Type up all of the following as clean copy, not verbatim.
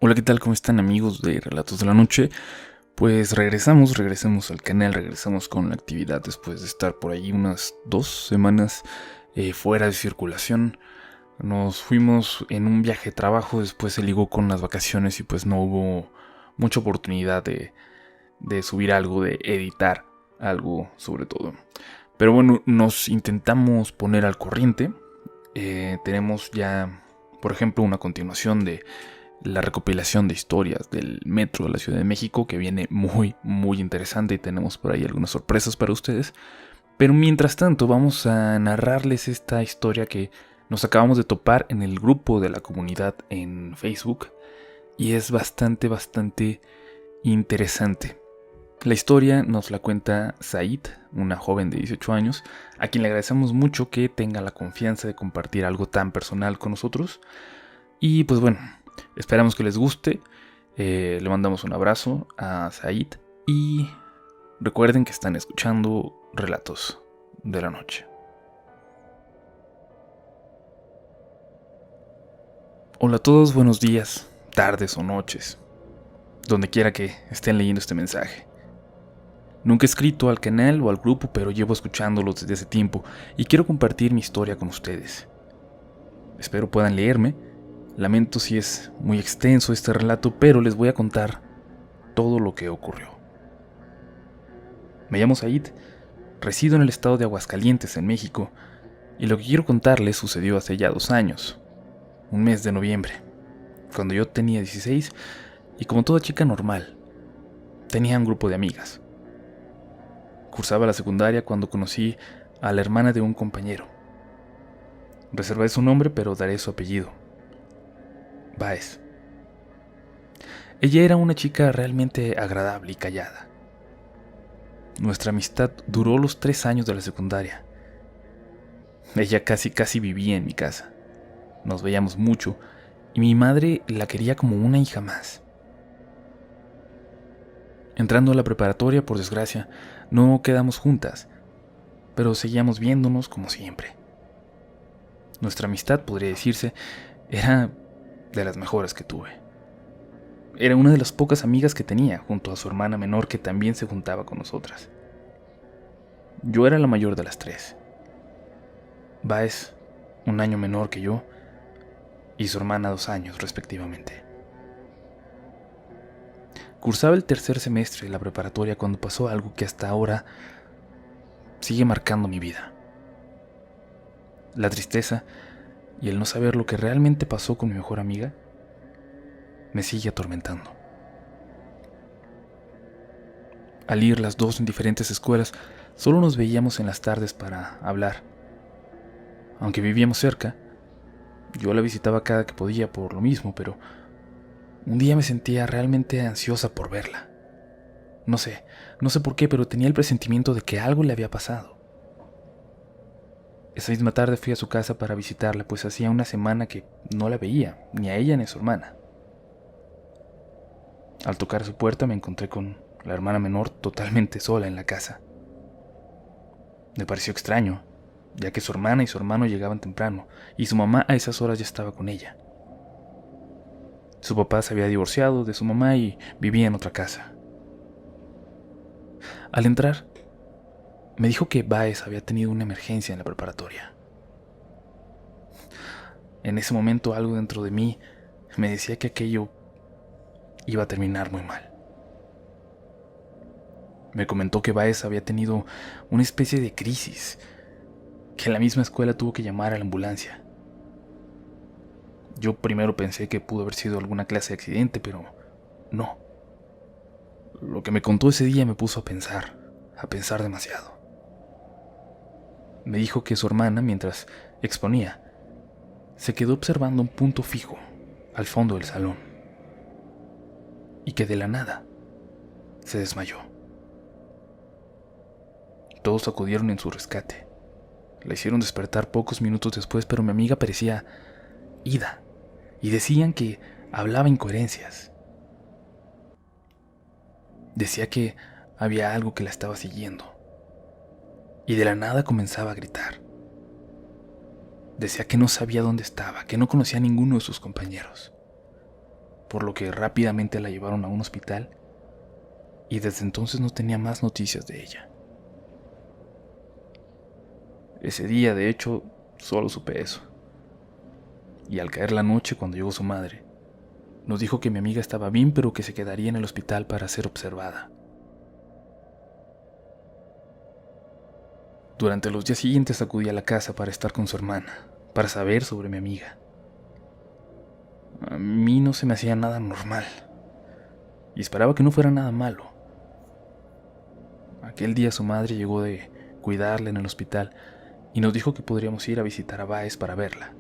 Hola, ¿qué tal? ¿Cómo están, amigos de Relatos de la Noche? Pues regresamos al canal, regresamos con la actividad después de estar por ahí unas 2 semanas fuera de circulación. Nos fuimos en un viaje de trabajo, después se ligó con las vacaciones y pues no hubo mucha oportunidad de subir algo, de editar algo sobre todo. Pero bueno, nos intentamos poner al corriente. Tenemos ya, por ejemplo, una continuación de la recopilación de historias del metro de la Ciudad de México, que viene muy interesante y tenemos por ahí algunas sorpresas para ustedes. Pero mientras tanto vamos a narrarles esta historia que nos acabamos de topar en el grupo de la comunidad en Facebook y es bastante interesante. La historia nos la cuenta Said, una joven de 18 años, a quien le agradecemos mucho que tenga la confianza de compartir algo tan personal con nosotros. Y pues bueno, esperamos que les guste. Le mandamos un abrazo a Said y recuerden que están escuchando Relatos de la Noche. Hola a todos, buenos días, tardes o noches, donde quiera que estén leyendo este mensaje. Nunca he escrito al canal o al grupo, pero llevo escuchándolos desde hace tiempo y quiero compartir mi historia con ustedes. Espero puedan leerme. Lamento si es muy extenso este relato, pero les voy a contar todo lo que ocurrió. Me llamo Said, resido en el estado de Aguascalientes, en México, y lo que quiero contarles sucedió hace ya 2 años, un mes de noviembre, cuando yo tenía 16 y como toda chica normal, tenía un grupo de amigas. Cursaba la secundaria cuando conocí a la hermana de un compañero. Reservaré su nombre, pero daré su apellido. Baez. Ella era una chica realmente agradable y callada. Nuestra amistad duró los 3 años de la secundaria. Ella casi vivía en mi casa. Nos veíamos mucho y mi madre la quería como una hija más. Entrando a la preparatoria, por desgracia, no quedamos juntas, pero seguíamos viéndonos como siempre. Nuestra amistad, podría decirse, era de las mejores que tuve. Era una de las pocas amigas que tenía, junto a su hermana menor que también se juntaba con nosotras. Yo era la mayor de las tres. Baez, un año menor que yo, y su hermana 2 años, respectivamente. Cursaba el tercer semestre de la preparatoria cuando pasó algo que hasta ahora sigue marcando mi vida. La tristeza y el no saber lo que realmente pasó con mi mejor amiga me sigue atormentando. Al ir las dos en diferentes escuelas, solo nos veíamos en las tardes para hablar. Aunque vivíamos cerca, yo la visitaba cada que podía por lo mismo, pero un día me sentía realmente ansiosa por verla. No sé por qué, pero tenía el presentimiento de que algo le había pasado. Esa misma tarde fui a su casa para visitarla, pues hacía una semana que no la veía, ni a ella ni a su hermana. Al tocar su puerta me encontré con la hermana menor totalmente sola en la casa. Me pareció extraño, ya que su hermana y su hermano llegaban temprano, y su mamá a esas horas ya estaba con ella. Su papá se había divorciado de su mamá y vivía en otra casa. Al entrar, me dijo que Baez había tenido una emergencia en la preparatoria. En ese momento algo dentro de mí me decía que aquello iba a terminar muy mal. Me comentó que Baez había tenido una especie de crisis, que la misma escuela tuvo que llamar a la ambulancia. Yo primero pensé que pudo haber sido alguna clase de accidente, pero no. Lo que me contó ese día me puso a pensar demasiado. Me dijo que su hermana, mientras exponía, se quedó observando un punto fijo al fondo del salón y que de la nada se desmayó. Todos acudieron en su rescate. La hicieron despertar pocos minutos después, pero mi amiga parecía ida y decían que hablaba incoherencias. Decía que había algo que la estaba siguiendo y de la nada comenzaba a gritar. Decía que no sabía dónde estaba, que no conocía a ninguno de sus compañeros. por lo que rápidamente la llevaron a un hospital y desde entonces no tenía más noticias de ella. Ese día, de hecho, solo supe eso. Y al caer la noche, cuando llegó su madre, nos dijo que mi amiga estaba bien, pero que se quedaría en el hospital para ser observada. Durante los días siguientes acudí a la casa para estar con su hermana, para saber sobre mi amiga. A mí no se me hacía nada normal, y esperaba que no fuera nada malo. Aquel día su madre llegó de cuidarla en el hospital y nos dijo que podríamos ir a visitar a Baez para verla.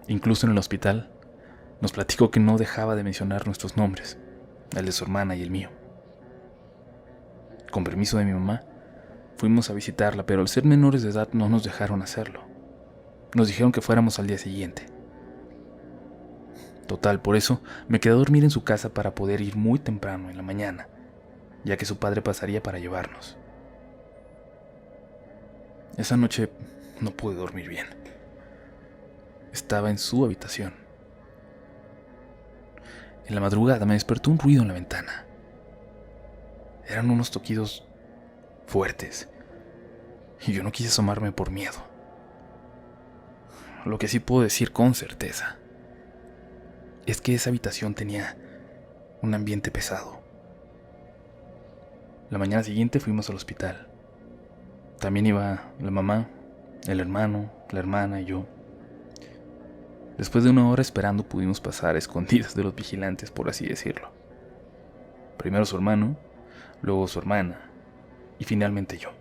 Incluso en el hospital, nos platicó que no dejaba de mencionar nuestros nombres, el de su hermana y el mío. Con permiso de mi mamá, fuimos a visitarla, pero al ser menores de edad no nos dejaron hacerlo. Nos dijeron que fuéramos al día siguiente. Total, por eso me quedé a dormir en su casa para poder ir muy temprano en la mañana, ya que su padre pasaría para llevarnos. Esa noche no pude dormir bien. Estaba en su habitación. En la madrugada me despertó un ruido en la ventana. Eran unos toquidos fuertes, y yo no quise asomarme por miedo. Lo que sí puedo decir con certeza es que esa habitación tenía un ambiente pesado. La mañana siguiente fuimos al hospital. También iba la mamá, el hermano, la hermana y yo. Después de una hora esperando pudimos pasar a escondidas de los vigilantes, por así decirlo. Primero su hermano, luego su hermana y finalmente yo.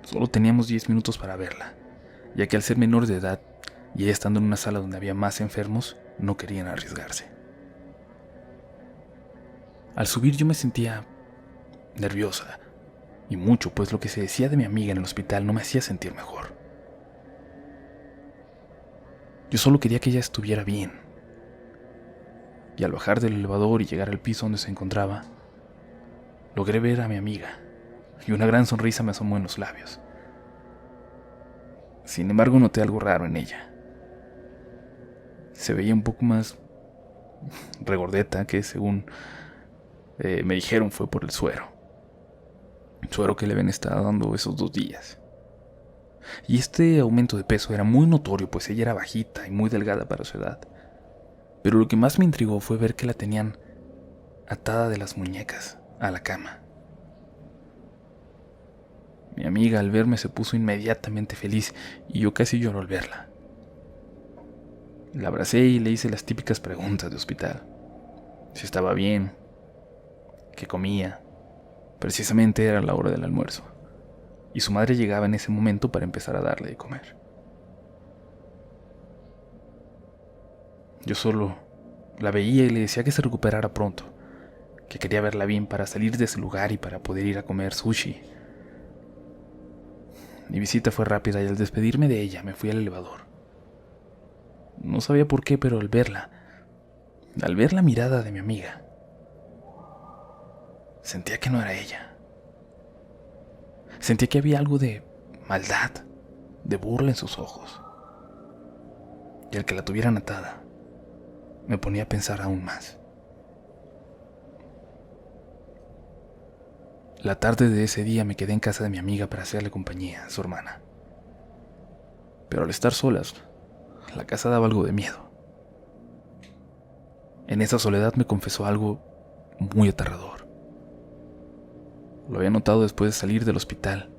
Solo teníamos 10 minutos para verla, ya que al ser menores de edad y ella estando en una sala donde había más enfermos, no querían arriesgarse. Al subir yo me sentía nerviosa, y mucho, pues lo que se decía de mi amiga en el hospital no me hacía sentir mejor. Yo solo quería que ella estuviera bien. Y al bajar del elevador y llegar al piso donde se encontraba, logré ver a mi amiga, y una gran sonrisa me asomó en los labios. Sin embargo, noté algo raro en ella. Se veía un poco más regordeta, que según me dijeron fue por el suero. El suero que le habían estado dando esos 2 días. Y este aumento de peso era muy notorio, pues ella era bajita y muy delgada para su edad. Pero lo que más me intrigó fue ver que la tenían atada de las muñecas a la cama. Mi amiga al verme se puso inmediatamente feliz y yo casi lloró al verla. La abracé y le hice las típicas preguntas de hospital. Si estaba bien, qué comía. Precisamente era la hora del almuerzo, y su madre llegaba en ese momento para empezar a darle de comer. Yo solo la veía y le decía que se recuperara pronto, que quería verla bien para salir de ese lugar y para poder ir a comer sushi. Mi visita fue rápida y al despedirme de ella me fui al elevador. No sabía por qué, pero al ver la mirada de mi amiga, sentía que no era ella. Sentía que había algo de maldad, de burla en sus ojos. Y al que la tuvieran atada, me ponía a pensar aún más. La tarde de ese día me quedé en casa de mi amiga para hacerle compañía a su hermana. Pero al estar solas, la casa daba algo de miedo. En esa soledad me confesó algo muy aterrador. Lo había notado después de salir del hospital,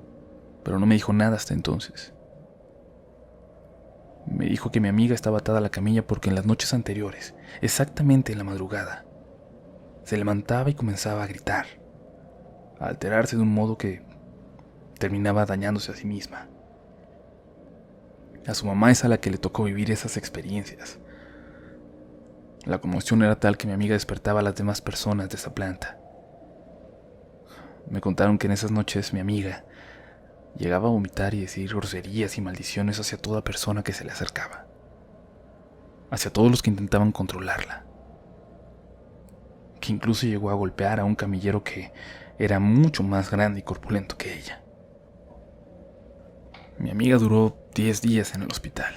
pero no me dijo nada hasta entonces. Me dijo que mi amiga estaba atada a la camilla porque en las noches anteriores, exactamente en la madrugada, se levantaba y comenzaba a gritar, a alterarse de un modo que terminaba dañándose a sí misma. A su mamá es a la que le tocó vivir esas experiencias. La conmoción era tal que mi amiga despertaba a las demás personas de esa planta. Me contaron que en esas noches mi amiga llegaba a vomitar y decir groserías y maldiciones hacia toda persona que se le acercaba, hacia todos los que intentaban controlarla, que incluso llegó a golpear a un camillero que era mucho más grande y corpulento que ella. Mi amiga duró 10 días en el hospital.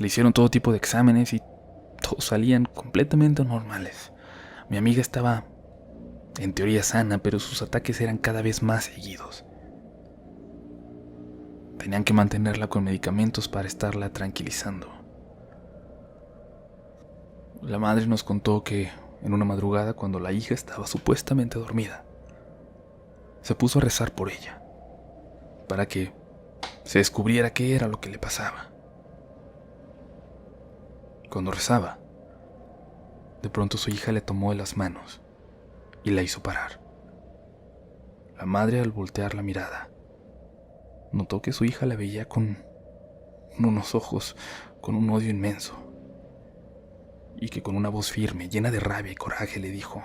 Le hicieron todo tipo de exámenes y todos salían completamente normales. Mi amiga estaba, en teoría, sana, pero sus ataques eran cada vez más seguidos. Tenían que mantenerla con medicamentos para estarla tranquilizando. La madre nos contó que en una madrugada, cuando la hija estaba supuestamente dormida, se puso a rezar por ella, para que se descubriera qué era lo que le pasaba. Cuando rezaba, de pronto su hija le tomó de las manos y la hizo parar. La madre, al voltear la mirada, notó que su hija la veía con unos ojos, con un odio inmenso, y que con una voz firme, llena de rabia y coraje, le dijo: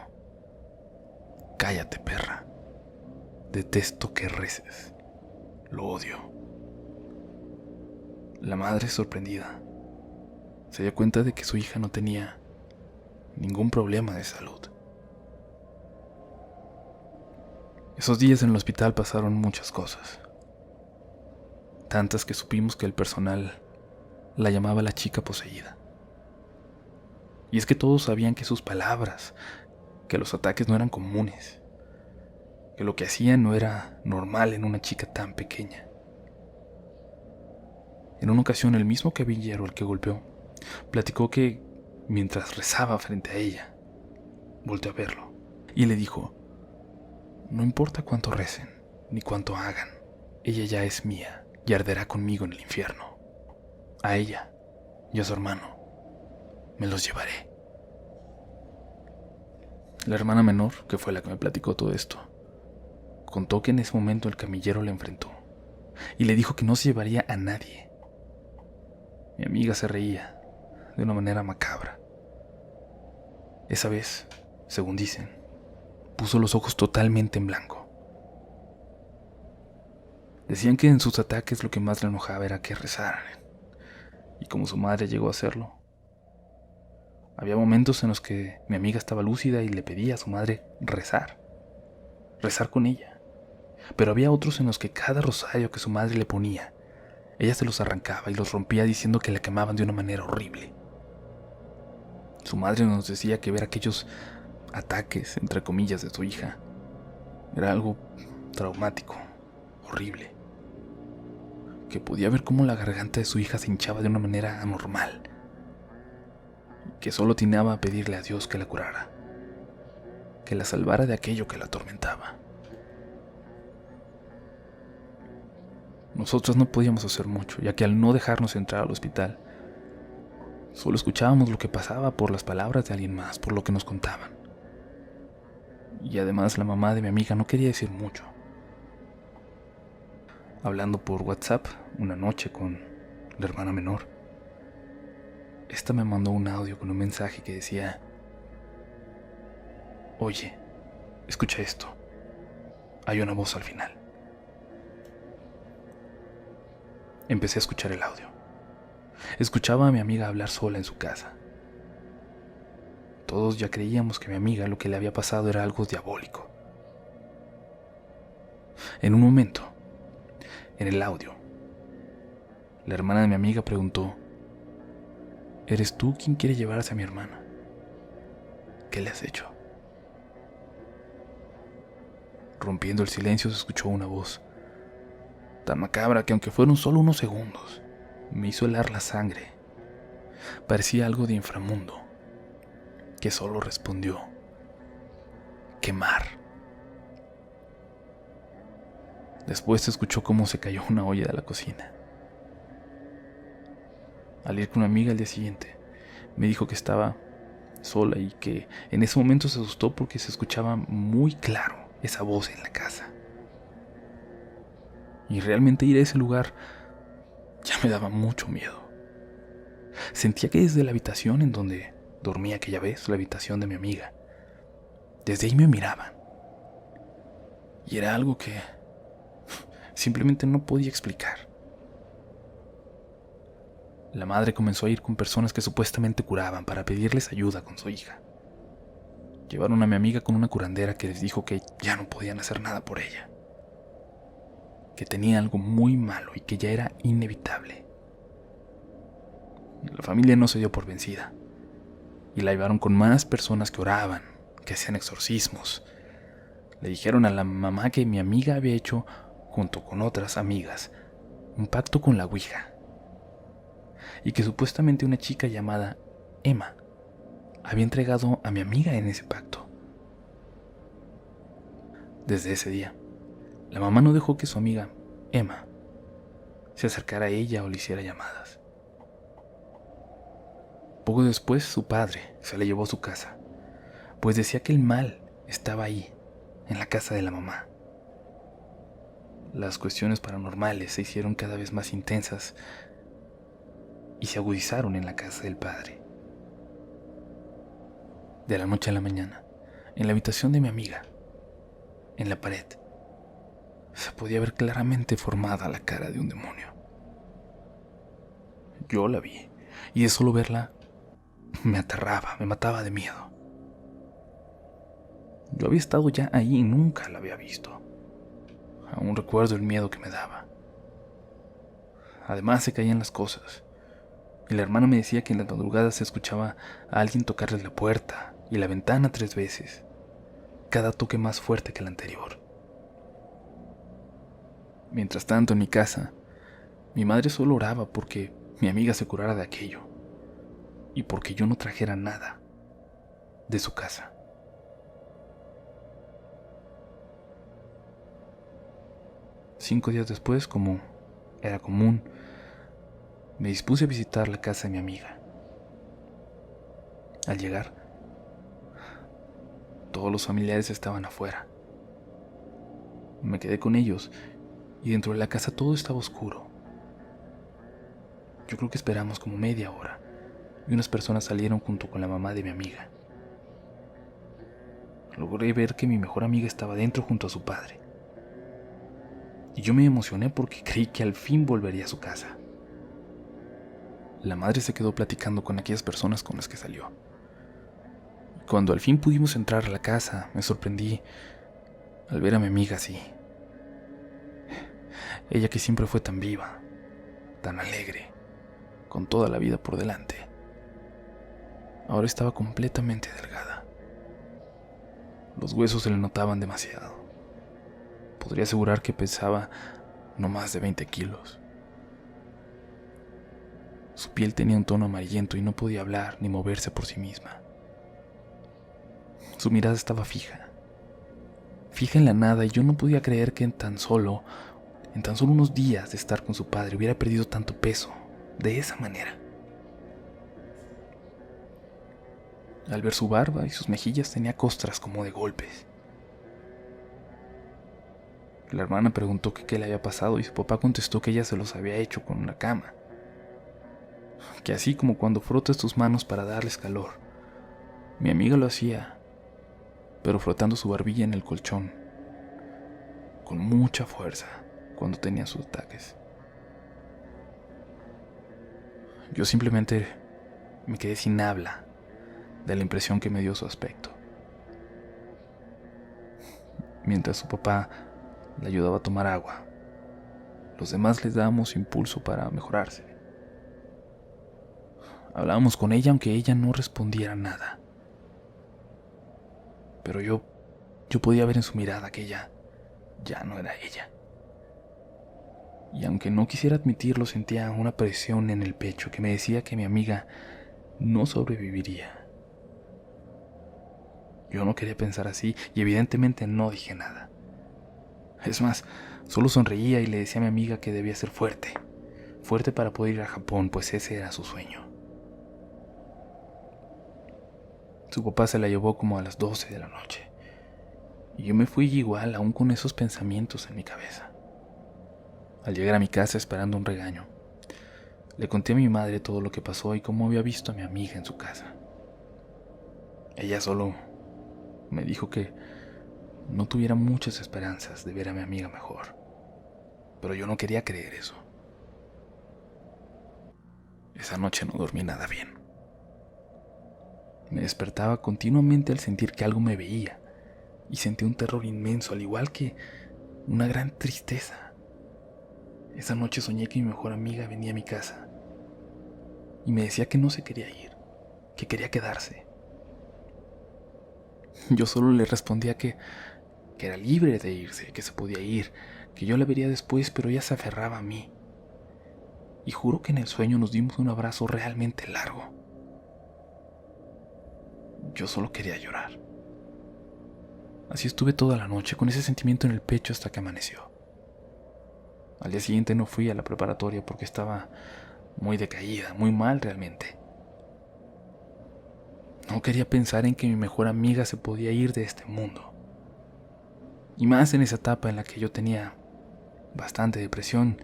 «Cállate, perra. Detesto que reces. Lo odio». La madre, sorprendida, se dio cuenta de que su hija no tenía ningún problema de salud. Esos días en el hospital pasaron muchas cosas. Tantas que supimos que el personal la llamaba la chica poseída. Y es que todos sabían que sus palabras, que los ataques no eran comunes, que lo que hacían no era normal en una chica tan pequeña. En una ocasión, el mismo caballero, el que golpeó, platicó que mientras rezaba frente a ella, volteó a verlo y le dijo: «No importa cuánto recen ni cuánto hagan, ella ya es mía y arderá conmigo en el infierno. A ella y a su hermano me los llevaré». La hermana menor, que fue la que me platicó todo esto, contó que en ese momento el camillero la enfrentó y le dijo que no se llevaría a nadie. Mi amiga se reía de una manera macabra. Esa vez, según dicen, puso los ojos totalmente en blanco. Decían que en sus ataques lo que más le enojaba era que rezaran, y como su madre llegó a hacerlo, había momentos en los que mi amiga estaba lúcida y le pedía a su madre rezar con ella. Pero había otros en los que cada rosario que su madre le ponía, ella se los arrancaba y los rompía diciendo que la quemaban de una manera horrible. Su madre nos decía que ver aquellos ataques, entre comillas, de su hija era algo traumático, horrible. Que podía ver cómo la garganta de su hija se hinchaba de una manera anormal. Que solo atinaba a pedirle a Dios que la curara, que la salvara de aquello que la atormentaba. Nosotros no podíamos hacer mucho, ya que al no dejarnos entrar al hospital, solo escuchábamos lo que pasaba por las palabras de alguien más, por lo que nos contaban. Y además la mamá de mi amiga no quería decir mucho. Hablando por WhatsApp una noche con la hermana menor, esta me mandó un audio con un mensaje que decía: «Oye, escucha esto. Hay una voz al final». Empecé a escuchar el audio. Escuchaba a mi amiga hablar sola en su casa. Todos ya creíamos que a mi amiga lo que le había pasado era algo diabólico. En un momento, en el audio, la hermana de mi amiga preguntó: «¿Eres tú quien quiere llevarse a mi hermana? ¿Qué le has hecho?». Rompiendo el silencio se escuchó una voz tan macabra que, aunque fueron solo unos segundos, me hizo helar la sangre. Parecía algo de inframundo, que solo respondió: «Quemar». Después se escuchó cómo se cayó una olla de la cocina. Al ir con una amiga al día siguiente, me dijo que estaba sola y que en ese momento se asustó porque se escuchaba muy claro esa voz en la casa. Y realmente ir a ese lugar ya me daba mucho miedo. Sentía que desde la habitación en donde dormía aquella vez, la habitación de mi amiga, desde ahí me miraban. Y era algo que simplemente no podía explicar. La madre comenzó a ir con personas que supuestamente curaban para pedirles ayuda con su hija. Llevaron a mi amiga con una curandera que les dijo que ya no podían hacer nada por ella, que tenía algo muy malo y que ya era inevitable. La familia no se dio por vencida y la llevaron con más personas que oraban, que hacían exorcismos. Le dijeron a la mamá que mi amiga había hecho, junto con otras amigas, un pacto con la Ouija y que supuestamente una chica llamada Emma había entregado a mi amiga en ese pacto. Desde ese día, la mamá no dejó que su amiga, Emma, se acercara a ella o le hiciera llamadas. Poco después, su padre se la llevó a su casa, pues decía que el mal estaba ahí, en la casa de la mamá. Las cuestiones paranormales se hicieron cada vez más intensas y se agudizaron en la casa del padre. De la noche a la mañana, en la habitación de mi amiga, en la pared, se podía ver claramente formada la cara de un demonio. Yo la vi, y de solo verla me aterraba, me mataba de miedo. Yo había estado ya ahí y nunca la había visto. Aún recuerdo el miedo que me daba. Además se caían las cosas, y la hermana me decía que en las madrugadas se escuchaba a alguien tocarle la puerta y la ventana 3 veces, cada toque más fuerte que el anterior. Mientras tanto, en mi casa, mi madre solo oraba porque mi amiga se curara de aquello y porque yo no trajera nada de su casa. Cinco días después, como era común, me dispuse a visitar la casa de mi amiga. Al llegar, todos los familiares estaban afuera. Me quedé con ellos y dentro de la casa todo estaba oscuro. Yo creo que esperamos como media hora y unas personas salieron junto con la mamá de mi amiga. Logré ver que mi mejor amiga estaba dentro junto a su padre. Y yo me emocioné porque creí que al fin volvería a su casa. La madre se quedó platicando con aquellas personas con las que salió. Cuando al fin pudimos entrar a la casa, me sorprendí al ver a mi amiga así. Ella que siempre fue tan viva, tan alegre, con toda la vida por delante, ahora estaba completamente delgada. Los huesos se le notaban demasiado. Podría asegurar que pesaba no más de 20 kilos. Su piel tenía un tono amarillento y no podía hablar ni moverse por sí misma. Su mirada estaba fija en la nada, y yo no podía creer que en tan solo unos días de estar con su padre hubiera perdido tanto peso de esa manera. Al ver su barba y sus mejillas tenía costras como de golpes. La hermana preguntó que qué le había pasado y su papá contestó que ella se los había hecho con una cama. Que así como cuando frotas tus manos para darles calor, mi amiga lo hacía, pero frotando su barbilla en el colchón, con mucha fuerza cuando tenía sus ataques. Yo simplemente me quedé sin habla de la impresión que me dio su aspecto. Mientras su papá le ayudaba a tomar agua, los demás les dábamos impulso para mejorarse. Hablábamos con ella aunque ella no respondiera nada. Pero yo podía ver en su mirada que ella ya no era ella. Y aunque no quisiera admitirlo, sentía una presión en el pecho que me decía que mi amiga no sobreviviría. Yo no quería pensar así y evidentemente no dije nada. Es más, solo sonreía y le decía a mi amiga que debía ser fuerte para poder ir a Japón, pues ese era su sueño. Su papá se la llevó como a las 12 de la noche y yo me fui igual, aún con esos pensamientos en mi cabeza. Al llegar a mi casa esperando un regaño, le conté a mi madre todo lo que pasó y cómo había visto a mi amiga en su casa. Ella solo me dijo que no tuviera muchas esperanzas de ver a mi amiga mejor, pero yo no quería creer eso. Esa noche no dormí nada bien. Me despertaba continuamente al sentir que algo me veía y sentí un terror inmenso, al igual que una gran tristeza. Esa noche soñé que mi mejor amiga venía a mi casa y me decía que no se quería ir, que quería quedarse. Yo solo le respondía que era libre de irse, que se podía ir, que yo la vería después, pero ella se aferraba a mí. Y juro que en el sueño nos dimos un abrazo realmente largo. Yo solo quería llorar. Así estuve toda la noche, con ese sentimiento en el pecho hasta que amaneció. Al día siguiente no fui a la preparatoria porque estaba muy decaída, muy mal realmente. No quería pensar en que mi mejor amiga se podía ir de este mundo. Y más en esa etapa en la que yo tenía bastante depresión,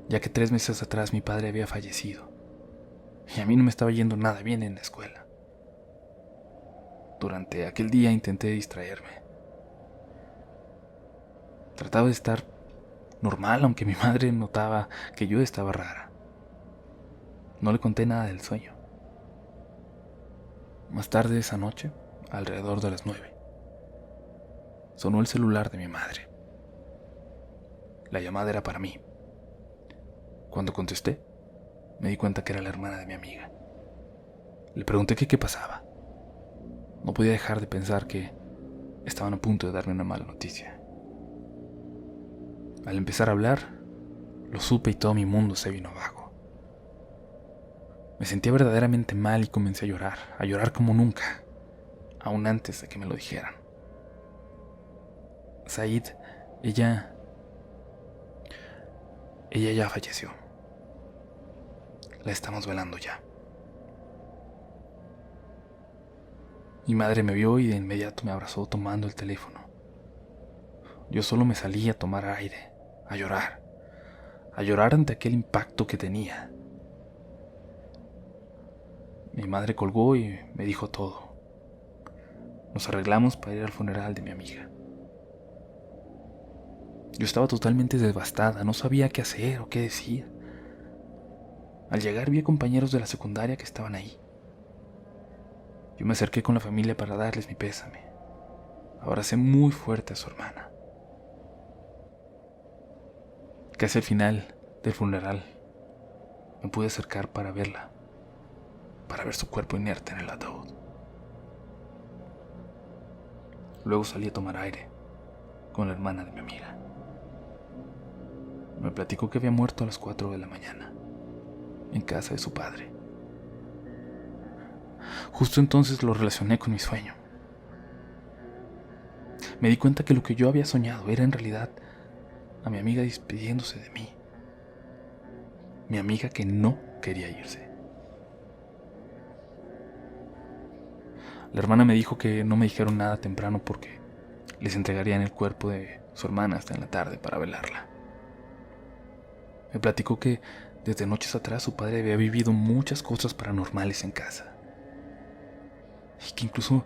ya que 3 meses atrás mi padre había fallecido. Y a mí no me estaba yendo nada bien en la escuela. Durante aquel día intenté distraerme. Trataba de estar normal, aunque mi madre notaba que yo estaba rara. No le conté nada del sueño. Más tarde esa noche, alrededor de las 9, sonó el celular de mi madre. La llamada era para mí. Cuando contesté, me di cuenta que era la hermana de mi amiga. Le pregunté qué pasaba. No podía dejar de pensar que estaban a punto de darme una mala noticia. Al empezar a hablar, lo supe y todo mi mundo se vino abajo. Me sentía verdaderamente mal y comencé a llorar como nunca, aún antes de que me lo dijeran. Said, ella ya falleció. La estamos velando ya. Mi madre me vio y de inmediato me abrazó tomando el teléfono. Yo solo me salí a tomar aire, a llorar ante aquel impacto que tenía. Mi madre colgó y me dijo todo. Nos arreglamos para ir al funeral de mi amiga. Yo estaba totalmente devastada, no sabía qué hacer o qué decir. Al llegar vi a compañeros de la secundaria que estaban ahí. Yo me acerqué con la familia para darles mi pésame. Abracé muy fuerte a su hermana. Casi al final del funeral me pude acercar para verla, para ver su cuerpo inerte en el ataúd. Luego salí a tomar aire con la hermana de mi amiga. Me platicó que había muerto a las 4 de la mañana, en casa de su padre. Justo entonces lo relacioné con mi sueño. Me di cuenta que lo que yo había soñado era en realidad a mi amiga despidiéndose de mí. Mi amiga que no quería irse. La hermana me dijo que no me dijeron nada temprano porque les entregarían el cuerpo de su hermana hasta en la tarde para velarla. Me platicó que desde noches atrás su padre había vivido muchas cosas paranormales en casa. Y que incluso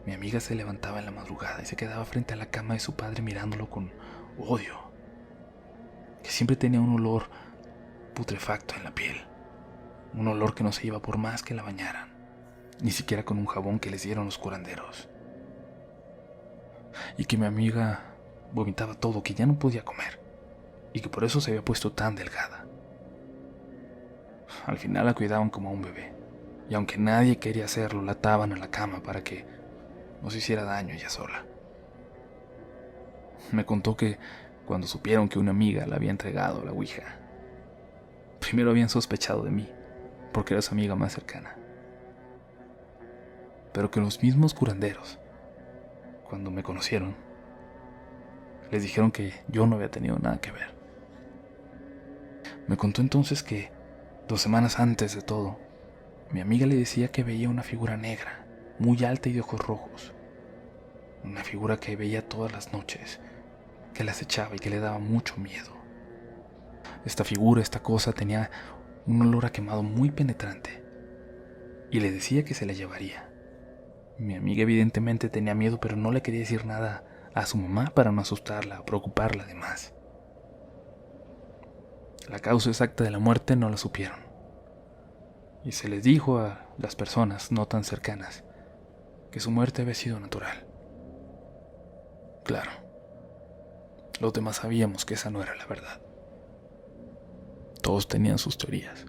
mi amiga se levantaba en la madrugada y se quedaba frente a la cama de su padre mirándolo con odio. Que siempre tenía un olor putrefacto en la piel. Un olor que no se iba por más que la bañaran. Ni siquiera con un jabón que les dieron los curanderos. Y que mi amiga vomitaba todo, que ya no podía comer. Y que por eso se había puesto tan delgada. Al final la cuidaban como a un bebé. Y aunque nadie quería hacerlo, la ataban a la cama para que no se hiciera daño ella sola. Me contó que cuando supieron que una amiga le había entregado la ouija, primero habían sospechado de mí, porque era su amiga más cercana. Pero que los mismos curanderos, cuando me conocieron, les dijeron que yo no había tenido nada que ver. Me contó entonces que 2 semanas antes de todo, mi amiga le decía que veía una figura negra, muy alta y de ojos rojos. Una figura que veía todas las noches, que la acechaba y que le daba mucho miedo. Esta figura, esta cosa, tenía un olor a quemado muy penetrante y le decía que se la llevaría. Mi amiga evidentemente tenía miedo, pero no le quería decir nada a su mamá para no asustarla o preocuparla de más. La causa exacta de la muerte no la supieron. Y se les dijo a las personas no tan cercanas que su muerte había sido natural. Claro, los demás sabíamos que esa no era la verdad. Todos tenían sus teorías.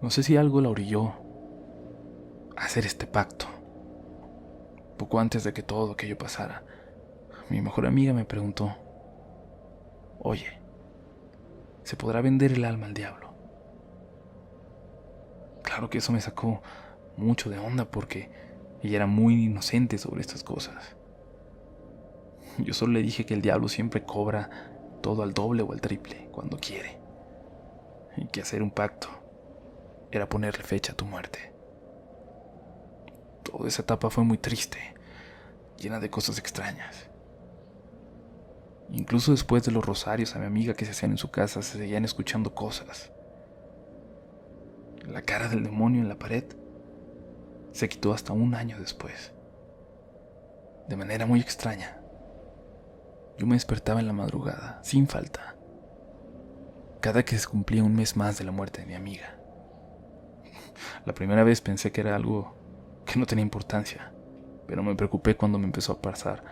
No sé si algo la orilló a hacer este pacto. Poco antes de que todo aquello pasara, mi mejor amiga me preguntó: oye, ¿se podrá vender el alma al diablo? Claro que eso me sacó mucho de onda porque ella era muy inocente sobre estas cosas. Yo solo le dije que el diablo siempre cobra todo al doble o al triple cuando quiere, y que hacer un pacto era ponerle fecha a tu muerte. Toda esa etapa fue muy triste, llena de cosas extrañas. Incluso después de los rosarios a mi amiga que se hacían en su casa, se seguían escuchando cosas. La cara del demonio en la pared se quitó hasta un año después, de manera muy extraña. Yo me despertaba en la madrugada, sin falta, cada que se cumplía un mes más de la muerte de mi amiga. La primera vez pensé que era algo que no tenía importancia, pero me preocupé cuando me empezó a pasar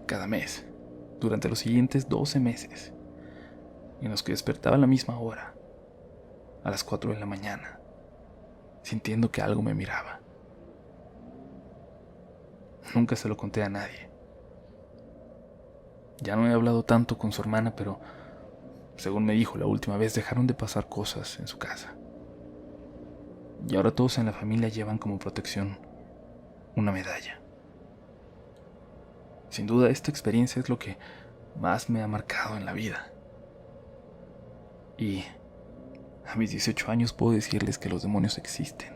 cada mes, durante los siguientes 12 meses, en los que despertaba a la misma hora, a las 4 de la mañana, sintiendo que algo me miraba. Nunca se lo conté a nadie. Ya no he hablado tanto con su hermana, pero según me dijo la última vez, dejaron de pasar cosas en su casa. Y ahora todos en la familia llevan como protección una medalla. Sin duda, esta experiencia es lo que más me ha marcado en la vida. Y a mis 18 años puedo decirles que los demonios existen.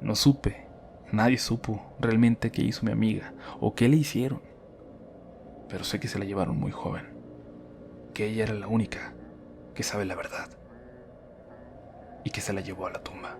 No supe, nadie supo realmente qué hizo mi amiga o qué le hicieron. Pero sé que se la llevaron muy joven, que ella era la única que sabe la verdad y que se la llevó a la tumba.